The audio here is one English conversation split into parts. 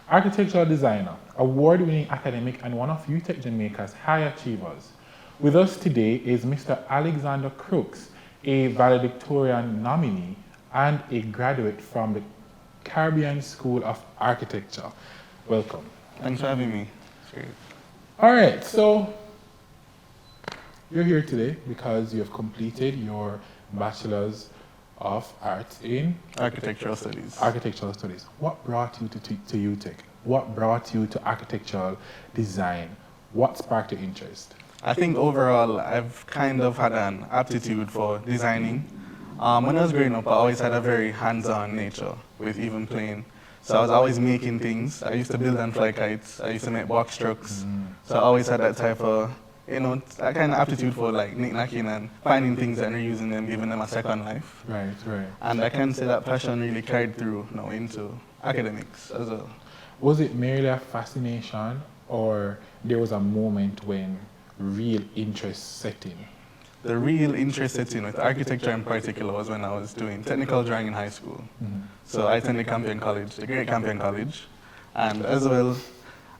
architectural designer, award-winning academic, and one of UTech Jamaica's high achievers. With us today is Mr. Alexander Crooks, a valedictorian nominee and a graduate from the Caribbean School of Architecture. Welcome. Thanks for having me. Great. All right, so you're here today because you have completed your Bachelor's of Arts in Architectural Studies. Architectural Studies. What brought you to UTech? What brought you to architectural design? What sparked your interest? I think overall, I've kind of had an aptitude for designing. When I was growing up, I always had a very hands-on nature with even playing. So I was always making things. I used to build and fly kites. I used to make box trucks. So I always had that type of, that kind of aptitude for like knick-knacking and finding things and reusing them, giving them a second life. Right. And I can say that passion really carried through now into academics as well. Was it merely a fascination, or there was a moment when real interest set in? The real interest set in with architecture in particular was when I was doing technical drawing in high school. So I attended Campion College, the great Campion College. And as well,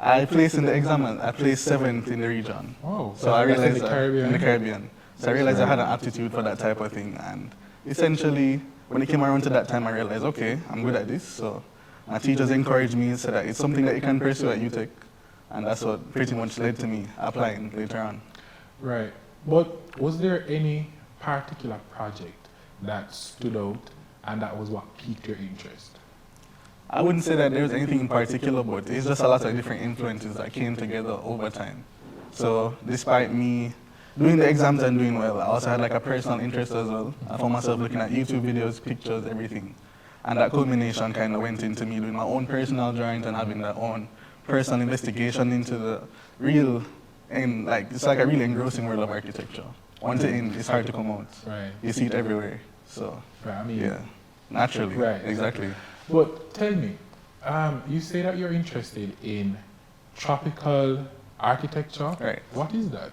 I placed in the exam, I placed 7th in the region. Oh, so I realized in the Caribbean. So I realized I had an aptitude for that type of thing. And essentially, when it came around to that time, I realized, okay, I'm good at this. So my teachers encouraged me and said that it's something that you can pursue at UTech. And that's what pretty much led to me applying later on. Right. But was there any particular project that stood out and that was what piqued your interest? I wouldn't say that there was anything in particular, but it's just a lot of different influences that came together over time. So despite me doing the exams and doing well, I also had like a personal interest as well. I found myself looking at YouTube videos, pictures, everything. And that culmination kind of went into me doing my own personal drawings and having that own personal investigation into the real, and like it's like a really engrossing world of architecture. Once it's in, it's hard to come out. Right. You see it everywhere. So right, I mean, yeah, naturally. Right. Exactly. But tell me, you say that you're interested in tropical architecture. Right. What is that?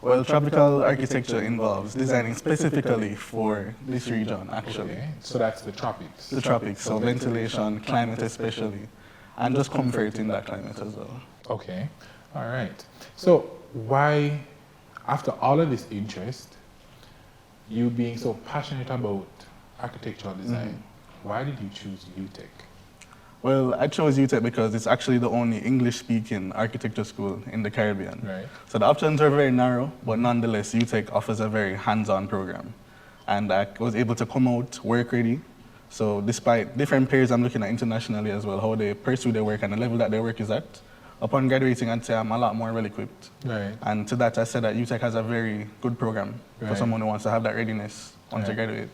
Well, tropical architecture involves designing specifically for this region, actually. Okay. So that's the tropics. The tropics, so ventilation, climate especially, and just comfort in that climate as well. Okay. All right. So why, after all of this interest, you being so passionate about architectural design, why did you choose UTech? Well, I chose UTech because it's actually the only English-speaking architecture school in the Caribbean. Right. So the options are very narrow, but nonetheless, UTech offers a very hands-on program. And I was able to come out work ready. So despite different peers I'm looking at internationally as well, how they pursue their work and the level that their work is at, upon graduating, I'd say I'm a lot more well-equipped. Right. And to that, I said that UTech has a very good program for someone who wants to have that readiness once they graduate.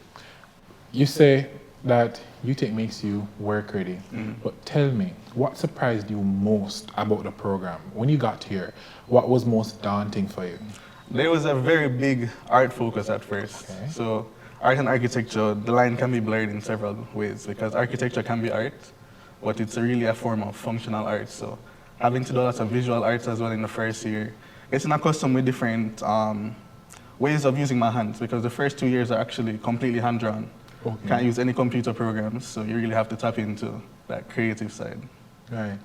You say that UTech makes you work ready, but tell me, what surprised you most about the program? When you got here, what was most daunting for you? There was a very big art focus at first. Okay. So art and architecture, the line can be blurred in several ways because architecture can be art, but it's really a form of functional art. So having to do lots of visual arts as well in the first year, getting accustomed with different ways of using my hands because the first 2 years are actually completely hand-drawn. Okay. Can't use any computer programs, so you really have to tap into that creative side. Right.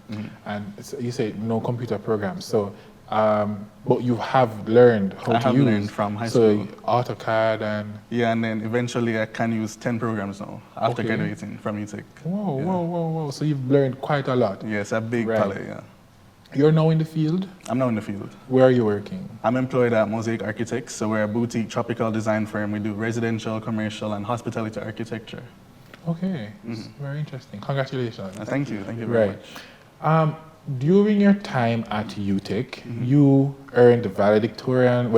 And so you say no computer programs. So, but you have learned how to use. I have learned from high school. So AutoCAD and. Yeah, and then eventually I can use 10 programs now after graduating from UTech. Whoa. So you've learned quite a lot. Yes, a big palette, yeah. You're now in the field? I'm now in the field. Where are you working? I'm employed at Mosaic Architects, so we're a boutique tropical design firm. We do residential, commercial, and hospitality architecture. Okay, very interesting. Congratulations. Thank you very much. During your time at UTech, you earned the valedictorian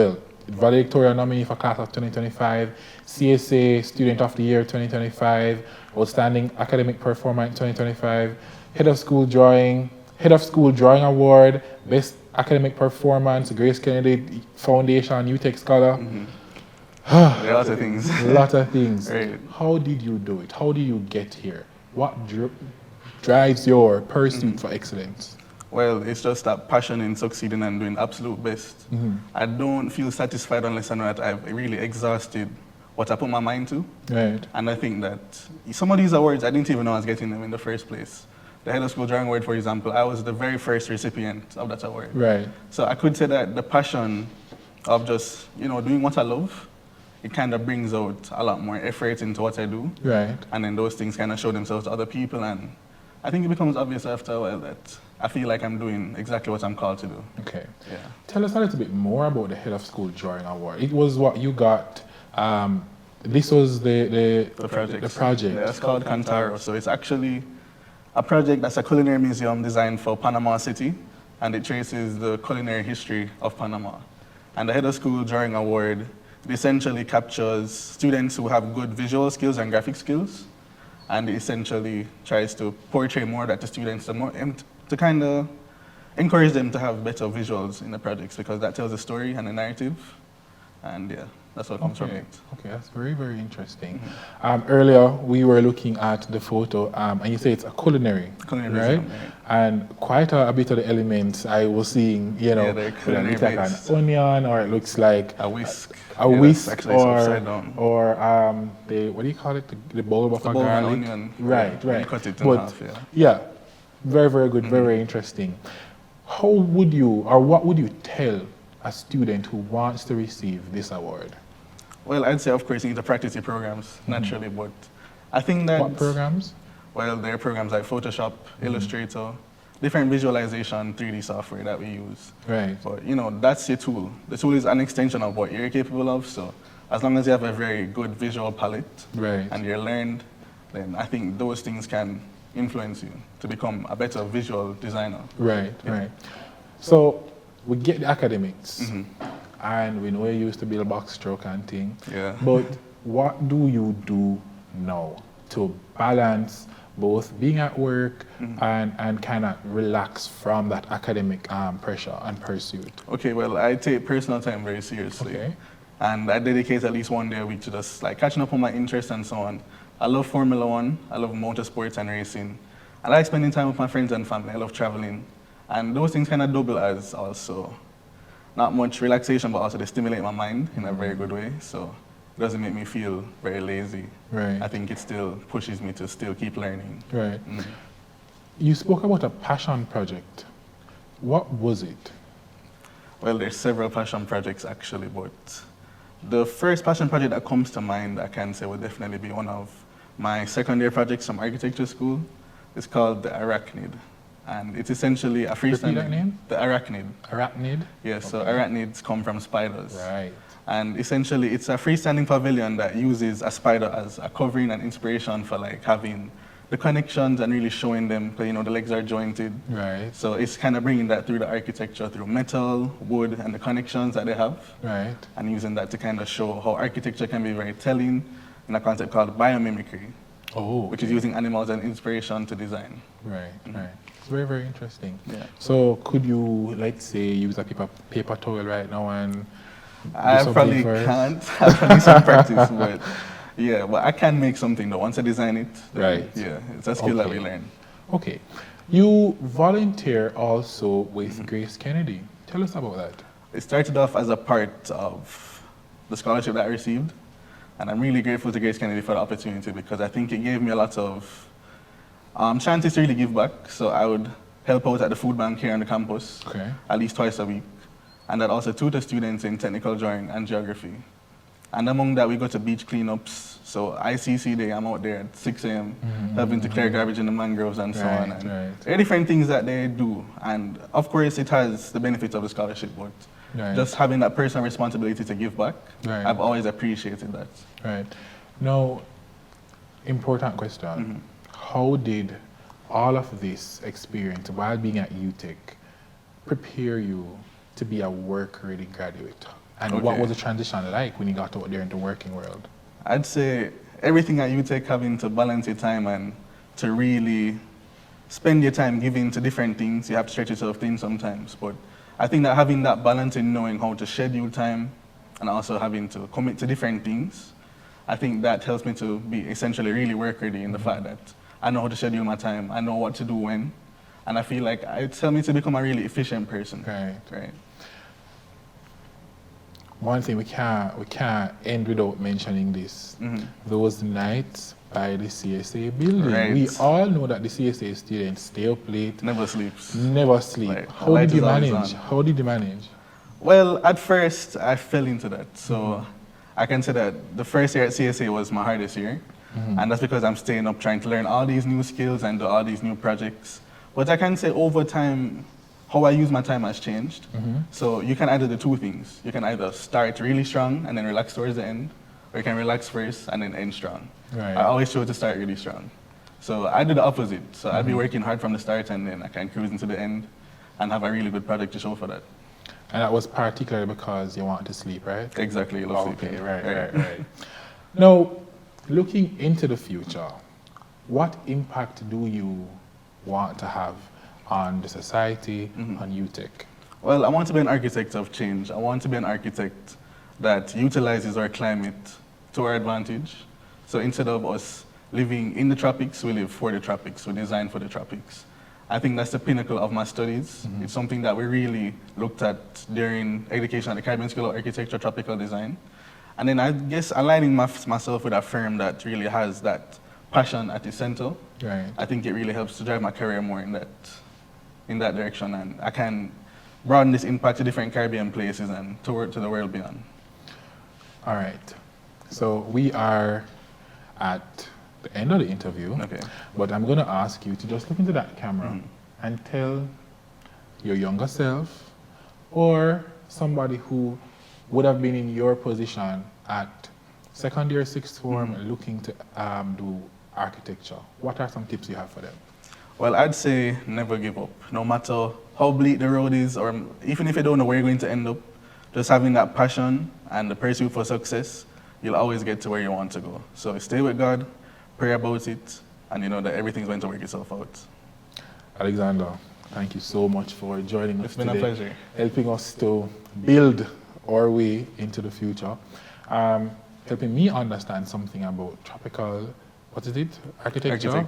nominee for class of 2025, CSA Student of the Year 2025, Outstanding Academic Performer in 2025, Head of School Drawing Award, Best Academic Performance, Grace Kennedy Foundation, UTech Scholar. There are lots of things. A lot of things. Right. How did you do it? How did you get here? What drives your pursuit for excellence? Well, it's just that passion in succeeding and doing absolute best. I don't feel satisfied unless I know that I've really exhausted what I put my mind to. Right. And I think that some of these awards, I didn't even know I was getting them in the first place. the head of school drawing award, for example, I was the very first recipient of that award. Right. So I could say that the passion of just, doing what I love, it kind of brings out a lot more effort into what I do. Right. And then those things kind of show themselves to other people. And I think it becomes obvious after a while that I feel like I'm doing exactly what I'm called to do. Okay. Yeah. Tell us a little bit more about the Head of School Drawing Award. It was what you got. This was the project. The project. Yeah, it's called Cantaro. So it's actually a project that's a culinary museum designed for Panama City, and it traces the culinary history of Panama. And the Head of School Drawing Award, it essentially captures students who have good visual skills and graphic skills, and it essentially tries to portray more that to students to kind of encourage them to have better visuals in the projects, because that tells a story and a narrative, and yeah, that's what comes from it. Okay, that's very, very interesting. Earlier, we were looking at the photo, and you say it's a culinary, right? Museum, right? And quite a bit of the elements I was seeing, they're it culinary looks like based. an onion, or it looks like A whisk. a Yeah, whisk, that's actually upside down. or what do you call it? The bulb of a bulb of an garlic. onion. Right, Yeah, right. you cut it in half, yeah. Yeah, very, very good, very, very interesting. How would you, or what would you tell a student who wants to receive this award? Well, I'd say, of course, you need to practice your programs, naturally, but I think that... What programs? Well, there are programs like Photoshop, Illustrator, different visualization 3D software that we use. Right. But, that's your tool. The tool is an extension of what you're capable of, so as long as you have a very good visual palette Right. and you're learned, then I think those things can influence you to become a better visual designer. Right, right. So we get the academics, and we know you used to build box stroke and thing. Yeah. But what do you do now to balance both being at work and kind of relax from that academic pressure and pursuit? Okay, well, I take personal time very seriously. Okay. And I dedicate at least one day a week to just like catching up on my interests and so on. I love Formula One, I love motorsports and racing. I like spending time with my friends and family, I love traveling. And those things kind of double as also not much relaxation, but also they stimulate my mind in a very good way. So it doesn't make me feel very lazy. Right. I think it still pushes me to still keep learning. Right. You spoke about a passion project. What was it? Well, there's several passion projects actually, but the first passion project that comes to mind, I can say, would definitely be one of my second year projects from architecture school. It's called the Arachnid. And it's essentially a freestanding... Repeat that name? The Arachnid. Arachnid? Yes, so arachnids come from spiders. Right. And essentially, it's a freestanding pavilion that uses a spider as a covering and inspiration for like having the connections and really showing them, the legs are jointed. Right. So it's kind of bringing that through the architecture, through metal, wood, and the connections that they have. Right. And using that to kind of show how architecture can be very telling in a concept called biomimicry, which is using animals as inspiration to design. Right, right. It's very, very interesting. Yeah. So could you, let's say, use a paper towel right now and I probably can't. I probably some practice, but yeah, but I can make something though. Once I design it, then, right. Yeah, it's a skill that we learn. Okay. You volunteer also with Grace Kennedy. Tell us about that. It started off as a part of the scholarship that I received, and I'm really grateful to Grace Kennedy for the opportunity because I think it gave me a lot of chances to really give back. So I would help out at the food bank here on the campus at least twice a week. And I'd also tutor students in technical drawing and geography. And among that, we go to beach cleanups. So ICC Day, I'm out there at 6 a.m. Helping to clear garbage in the mangroves and so on. And there are different things that they do. And of course, it has the benefits of the scholarship, but just having that personal responsibility to give back, I've always appreciated that. Right. Now, important question. How did all of this experience while being at UTech prepare you to be a work-ready graduate? And what was the transition like when you got out there into the working world? I'd say everything at UTech, having to balance your time and to really spend your time giving to different things. You have to stretch yourself thin sometimes, but I think that having that balance in knowing how to schedule time and also having to commit to different things, I think that helps me to be essentially really work-ready in the fact that I know how to schedule my time, I know what to do when, and I feel like it's helped me to become a really efficient person. Right. one thing we can't end without mentioning this. Those nights by the CSA building. Right. We all know that the CSA students stay up late, Never sleeps. never sleep. Like, the How light did you is always manage? on. How did you manage? Well, at first, I fell into that. So I can say that the first year at CSA was my hardest year. And that's because I'm staying up trying to learn all these new skills and do all these new projects. But I can say over time, how I use my time has changed. So you can either do two things. You can either start really strong and then relax towards the end, or you can relax first and then end strong. Right. I always chose to start really strong. So I do the opposite. So I'd be working hard from the start and then I can cruise into the end and have a really good project to show for that. And that was particularly because you wanted to sleep, right? Exactly, love Okay, sleeping. right. Now, looking into the future, what impact do you want to have on the society, on UTech? Well, I want to be an architect of change. I want to be an architect that utilizes our climate to our advantage. So instead of us living in the tropics, we live for the tropics, we design for the tropics. I think that's the pinnacle of my studies. It's something that we really looked at during education at the Caribbean School of Architecture, Tropical Design. And then I guess aligning myself with a firm that really has that passion at the center, Right. I think it really helps to drive my career more in that direction. And I can broaden this impact to different Caribbean places and to the world beyond. All right. So we are at the end of the interview, Okay. but I'm going to ask you to just look into that camera and tell your younger self or somebody who would have been in your position at second year, sixth form, looking to do architecture. What are some tips you have for them? Well, I'd say never give up. No matter how bleak the road is, or even if you don't know where you're going to end up, just having that passion and the pursuit for success, you'll always get to where you want to go. So stay with God, pray about it, and you know that everything's going to work itself out. Alexander, thank you so much for joining us It's been today, a pleasure. helping us to build our way into the future, helping me understand something about tropical, what is it? Architecture?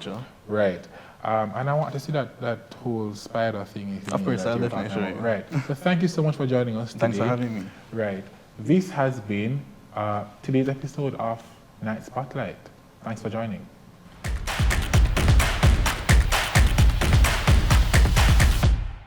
Right. And I want to see that whole spider thing. Of course, that I'll you're definitely talking show you. about. Right. So thank you so much for joining us today. Thanks for having me. Right. This has been today's episode of Night Spotlight. Thanks for joining.